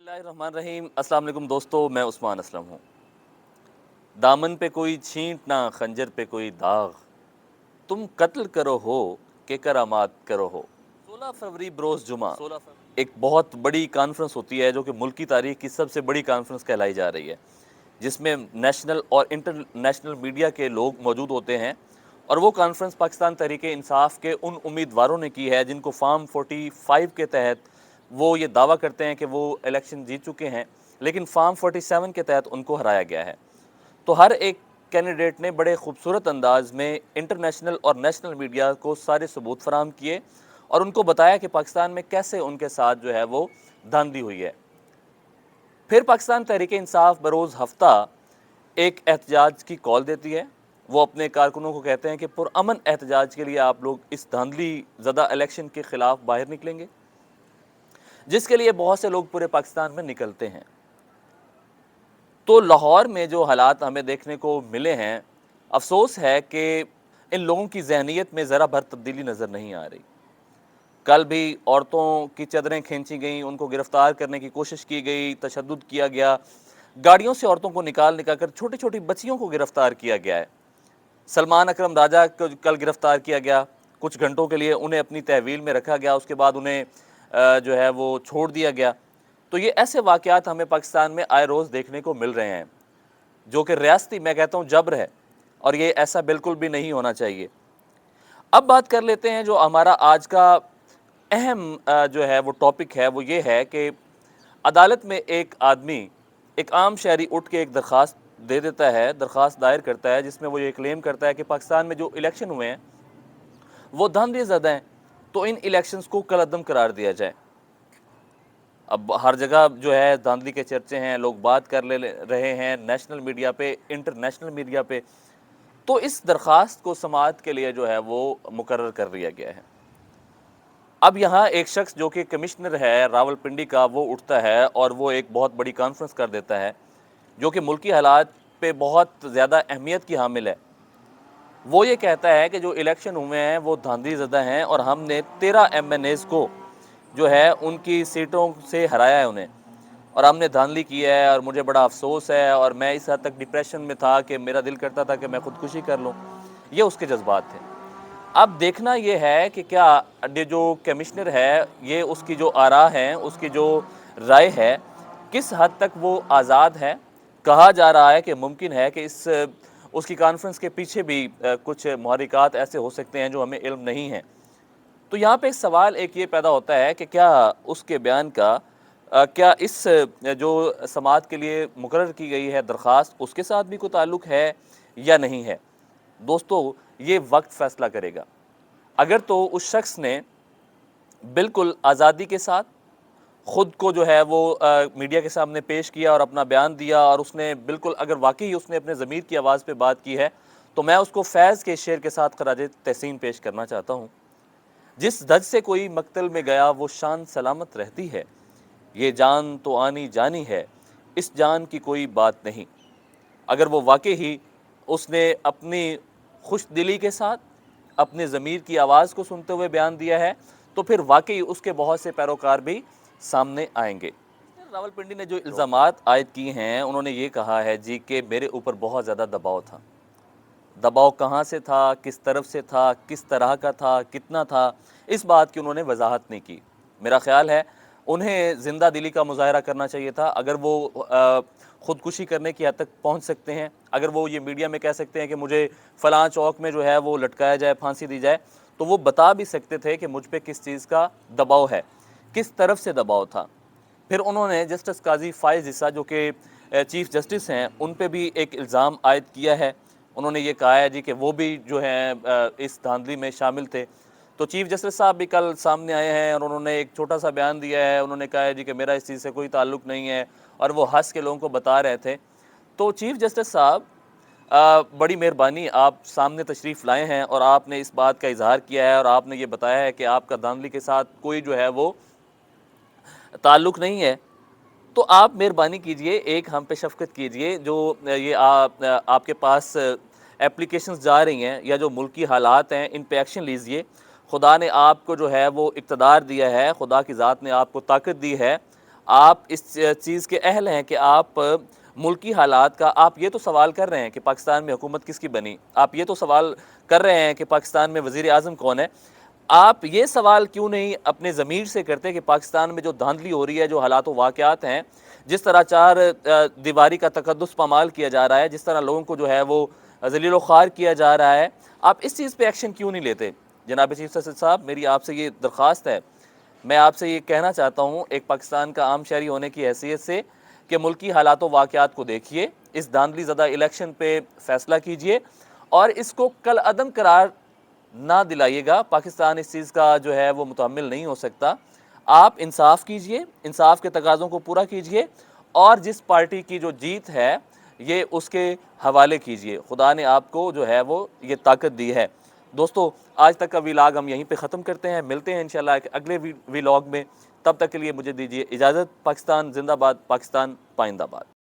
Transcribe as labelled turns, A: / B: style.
A: बिस्मिल्लाहिर्रहमानिर्रहीम। अस्सलाम वालेकुम दोस्तों, मैं उस्मान असलम हूँ। दामन पे कोई छींट ना, खंजर पे कोई दाग, तुम कत्ल करो हो कि करामात करो हो। 16 फरवरी बरोज़ जुमा एक बहुत बड़ी कॉन्फ्रेंस होती है जो कि मुल्क की तारीख की सबसे बड़ी कॉन्फ्रेंस कहलाई जा रही है, जिसमें नेशनल और इंटरनेशनल मीडिया के लोग मौजूद होते हैं। और वो कॉन्फ्रेंस पाकिस्तान तहरीक-ए-इंसाफ के उन उम्मीदवारों ने की है जिनको फार्म 45 के तहत वो ये दावा करते हैं कि वो इलेक्शन जीत चुके हैं, लेकिन फार्म 47 के तहत उनको हराया गया है। तो हर एक कैंडिडेट ने बड़े खूबसूरत अंदाज में इंटरनेशनल और नेशनल मीडिया को सारे सबूत फराहम किए और उनको बताया कि पाकिस्तान में कैसे उनके साथ जो है वो धांधली हुई है। फिर पाकिस्तान तहरीक इंसाफ बरोज़ हफ्ता एक एहतजाज की कॉल देती है। वो अपने कारकुनों को कहते हैं कि पुरअमन एहतजाज के लिए आप लोग इस धांधली ज़दा इलेक्शन के ख़िलाफ़ बाहर निकलेंगे, जिसके लिए बहुत से लोग पूरे पाकिस्तान में निकलते हैं। तो लाहौर में जो हालात हमें देखने को मिले हैं, अफसोस है कि इन लोगों की ज़हनियत में ज़रा भर तब्दीली नज़र नहीं आ रही। कल भी औरतों की चदरें खींची गईं, उनको गिरफ़्तार करने की कोशिश की गई, तशद्दुद किया गया, गाड़ियों से औरतों को निकाल कर छोटी छोटी बच्चियों को गिरफ़्तार किया गया है। सलमान अकरम राजा को कल गिरफ़्तार किया गया, कुछ घंटों के लिए उन्हें अपनी तहवील में रखा गया, उसके बाद उन्हें जो है वो छोड़ दिया गया। तो ये ऐसे वाक़यात हमें पाकिस्तान में आए रोज़ देखने को मिल रहे हैं, जो कि रियासती मैं कहता हूँ जबर है, और ये ऐसा बिल्कुल भी नहीं होना चाहिए। अब बात कर लेते हैं जो हमारा आज का अहम जो है वो टॉपिक है, वो ये है कि अदालत में एक आदमी, एक आम शहरी उठ के एक दरख्वास्त दे देता है, दरख्वास्त दायर करता है, जिसमें वो ये क्लेम करता है कि पाकिस्तान में जो इलेक्शन हुए हैं वो धांधली ज़दा हैं, तो इन इलेक्शंस को कलअदम करार दिया जाए। अब हर जगह जो है धांधली के चर्चे हैं, लोग बात कर रहे हैं नेशनल मीडिया पे, इंटरनेशनल मीडिया पे। तो इस दरख्वास्त को समाअत के लिए जो है वो मुकर्रर कर दिया गया है। अब यहाँ एक शख्स जो कि कमिश्नर है रावलपिंडी का, वो उठता है और वो एक बहुत बड़ी कॉन्फ्रेंस कर देता है, जो कि मुल्की हालात पे बहुत ज़्यादा अहमियत की हामिल है। वो ये कहता है कि जो इलेक्शन हुए हैं वो धांधली ज़दा हैं और हमने 13 MNAs को जो है उनकी सीटों से हराया है उन्हें, और हमने धांधली की है और मुझे बड़ा अफसोस है और मैं इस हद तक डिप्रेशन में था कि मेरा दिल करता था कि मैं ख़ुदकुशी कर लूँ। ये उसके जज्बात थे। अब देखना ये है कि क्या ये जो कमिश्नर है, ये उसकी जो आरा हैं, उसकी जो राय है, किस हद तक वो आज़ाद है। कहा जा रहा है कि मुमकिन है कि इस उसकी कॉन्फ्रेंस के पीछे भी कुछ मुहर्रिकात ऐसे हो सकते हैं जो हमें इल्म नहीं है। तो यहाँ पे सवाल एक ये पैदा होता है कि क्या उसके बयान का क्या इस जो समाअत के लिए मुकर्रर की गई है दरख्वास्त, उसके साथ भी कोई ताल्लुक़ है या नहीं है। दोस्तों, ये वक्त फ़ैसला करेगा। अगर तो उस शख्स ने बिल्कुल आज़ादी के साथ ख़ुद को जो है वो मीडिया के सामने पेश किया और अपना बयान दिया, और उसने बिल्कुल, अगर वाकई उसने अपने ज़मीर की आवाज़ पे बात की है, तो मैं उसको फैज़ के शेर के साथ ख़राज तहसीन पेश करना चाहता हूँ। जिस धज से कोई मक्तल में गया वो शान सलामत रहती है, ये जान तो आनी जानी है, इस जान की कोई बात नहीं। अगर वो वाकई ही उसने अपनी खुश दिली के साथ अपने ज़मीर की आवाज़ को सुनते हुए बयान दिया है, तो फिर वाकई उसके बहुत से पैरोकार भी सामने आएंगे। रावलपिंडी ने जो इल्ज़ामात आयद किए हैं, उन्होंने ये कहा है जी कि मेरे ऊपर बहुत ज़्यादा दबाव था। दबाव कहाँ से था, किस तरफ से था, किस तरह का था, कितना था, इस बात की उन्होंने वजाहत नहीं की। मेरा ख़्याल है उन्हें ज़िंदा दिली का मुज़ाहरा करना चाहिए था। अगर वो ख़ुदकुशी करने की हद तक पहुँच सकते हैं, अगर वो ये मीडिया में कह सकते हैं कि मुझे फ़लाँ चौक में जो है वो लटकाया जाए, फांसी दी जाए, तो वो बता भी सकते थे कि मुझ पे किस चीज़ का दबाव है, किस तरफ से दबाव था। फिर उन्होंने जस्टिस काज़ी फ़ाइज़ ईसा जो कि चीफ़ जस्टिस हैं, उन पे भी एक इल्ज़ाम आयद किया है। उन्होंने ये कहा है जी कि वो भी जो हैं इस धांधली में शामिल थे। तो चीफ़ जस्टिस साहब भी कल सामने आए हैं और उन्होंने एक छोटा सा बयान दिया है। उन्होंने कहा है जी कि मेरा इस चीज़ से कोई ताल्लुक़ नहीं है, और वो हँस के लोगों को बता रहे थे। तो चीफ़ जस्टिस साहब, बड़ी मेहरबानी, आप सामने तशरीफ़ लाए हैं और आपने इस बात का इज़हार किया है और आपने ये बताया है कि आपका धांधली के साथ कोई जो है वो ताल्लुक़ नहीं है। तो आप मेहरबानी कीजिए, एक हम पे शफ़क़त कीजिए। जो ये आपके पास एप्लीकेशंस जा रही हैं या जो मुल्की हालात हैं, इन पे एक्शन लीजिए। खुदा ने आपको जो है वो इक़्तिदार दिया है, खुदा की ज़ात ने आपको ताकत दी है। آپ اس چیز کے اہل ہیں کہ آپ ملکی حالات کا، آپ یہ تو سوال کر رہے ہیں کہ پاکستان میں حکومت کس کی بنی، آپ یہ تو سوال کر رہے ہیں کہ پاکستان میں وزیر اعظم کون ہے، آپ یہ سوال کیوں نہیں اپنے ضمیر سے کرتے کہ پاکستان میں جو دھاندلی ہو رہی ہے، جو حالات و واقعات ہیں، جس طرح چار دیواری کا تقدس پامال کیا جا رہا ہے، جس طرح لوگوں کو جو ہے وہ ذلیل و خوار کیا جا رہا ہے، آپ اس چیز پہ ایکشن کیوں نہیں لیتے؟ جناب چیف جسٹس صاحب، میری آپ سے یہ درخواست ہے، میں آپ سے یہ کہنا چاہتا ہوں ایک پاکستان کا عام شہری ہونے کی حیثیت سے کہ ملکی حالات و واقعات کو دیکھیے، اس دھاندلی زدہ الیکشن پہ فیصلہ کیجئے اور اس کو کل عدم قرار نہ دلائیے گا۔ پاکستان اس چیز کا جو ہے وہ متحمل نہیں ہو سکتا۔ آپ انصاف کیجئے، انصاف کے تقاضوں کو پورا کیجئے اور جس پارٹی کی جو جیت ہے یہ اس کے حوالے کیجئے۔ خدا نے آپ کو جو ہے وہ یہ طاقت دی ہے۔ دوستو، آج تک کا ویلاگ ہم یہیں پہ ختم کرتے ہیں، ملتے ہیں انشاءاللہ ایک اگلے ویلاگ میں، تب تک کے لیے مجھے دیجیے اجازت۔ پاکستان زندہ باد، پاکستان پائندہ باد۔